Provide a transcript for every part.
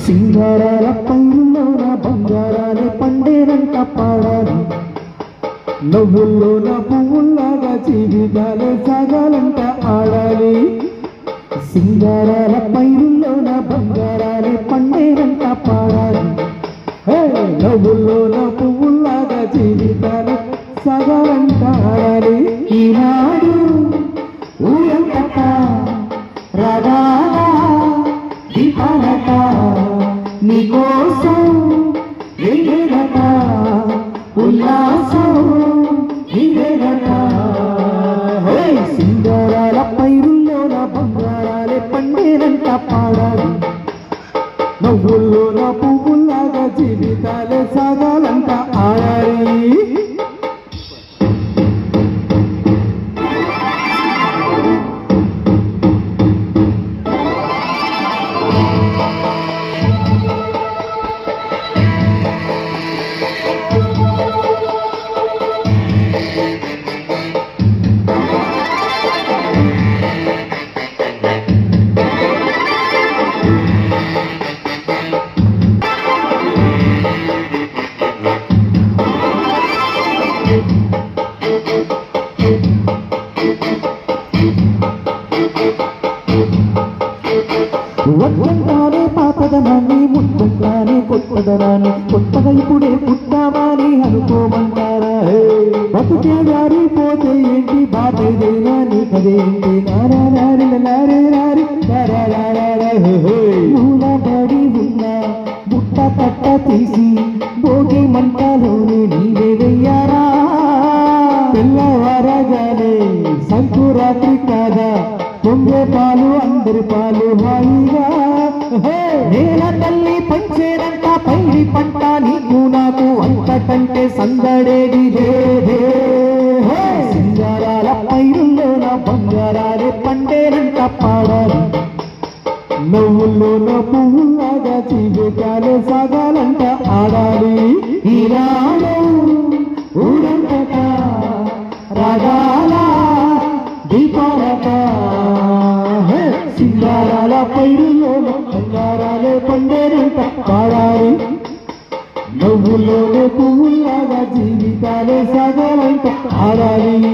సింగారాల పైరులోన బంగారాలే పండేనంట పాడాలి, నవ్వుల్లోన పువ్వుల్లాగా జీవితాలే సాగాలంట ఆడాలి. సింగారాల పైరులోన బంగారాలే పండేనంట పాడాలి, నవ్వుల్లోన పువ్వుల్లాగా జీవితాలే సాగాలంట ఆడాలి. ఈనాడు ఊరంతట రాగాల దీపాలట నీకోసం వెలిగేదట, ఉల్లాసం ఇదేదట. సింగారాల పైరుల్లోన బంగారాలే పండేనంట పాడాలి, నవ్వుల్లోన పువ్వుల్లాగా జీవితాలే సాగాలంట ఆడాలి. వద్దంటానే పాతదనాన్ని, ముద్దంటానే కొత్తదనాన్ని, కొత్తగా ఇప్పుడే పుట్టామని అనుకోమంటారా? బతుకే జారిపోతే ఏంటి, బాధేదైనా నీకదేంటి? నారారి నారే నారి మూలబడి ఉన్న బుట్ట తట్ట తీసి భోగి మంటలోనే నీవే వెయ్యారా? తెల్లవారగానే సంకురాత్రి కాదా, పొంగే పాలు అందరి పాలు హాయిగా. నేల తల్లి పంచేదంట పైరి పంట, నీకు నాకు అంతకంటే సందడేది లేదే. సింగారాల పైరుల్లోన బంగారాలే పండేనంట పాడాలి, నవ్వుల్లోన పువ్వులాగా జీవితాలే సాగాలంట ఆడాలి. ఈనాడు ఊరంతట రాగాల దీపాలట, సింగారాల పైరుల్లోన బంగారాలే పండేనంట పాడాలి, నవ్వుల్లోనే పువ్వుల్లాగా జీవితాలే సాగాలంట ఆడాలి.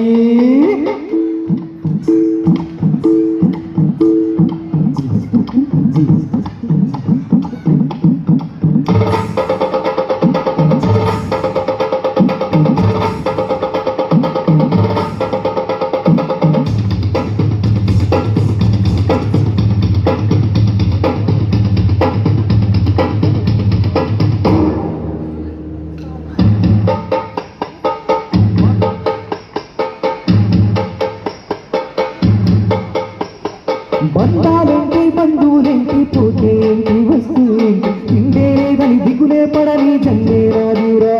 బంధాలేంటి బంధువులేంటి, పోతే ఏంటి వస్తువేంటి, తిండేదని దిగులే పడని చందేరాదురా.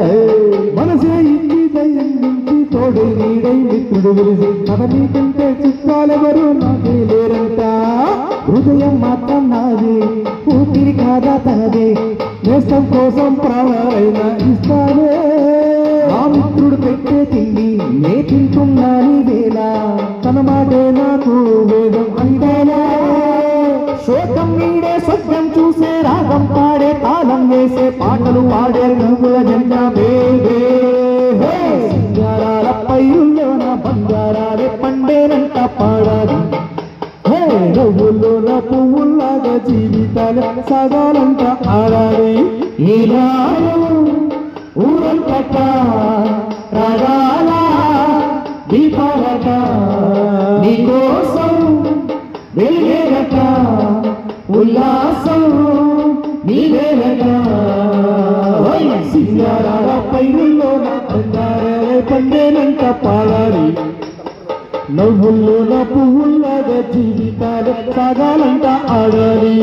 మనసే ఇంటి దయ్యం నుంచి తోడు నీడై మిత్రుడు విరిసి, అవన్నీ కంటే చుట్టాలెవరు నాకే లేరంట. హృదయం మాత్రం నాదే, ఊపిరి కాదా తనదే, నేస్తం కోసం ప్రాణాలైనా ఇస్తానే. ఆ మిత్రుడు పెట్టే తిండి నే తింటున్నాని వేళ, తన మాటే నాకు వేదం అందేలా. శోకం నీడే స్వర్గం చూసే, రాగం పాడే తాళం వేసే, పాటలు పాడే నువ్వుల జెండా బేబే. సింగారాల పైరుల్లోన బంగారాలే పండేనంట పాడాలి, నవ్వుల్లోన పువ్వుల్లాగా జీవితాలు సాగాలంట ఆడాలి. ఈనాడు ఊరంతట రాగాల దీపాలట నీకోసం వెలిగేదట, ఉల్లాసం నీవేదట. సింగారాల పైరుల్లోన బంగారాలే పండేనంట పాడాలి, నవ్వుల్లోన పువ్వుల్లాగా జీవితాలు సాగాలంట ఆడాలి.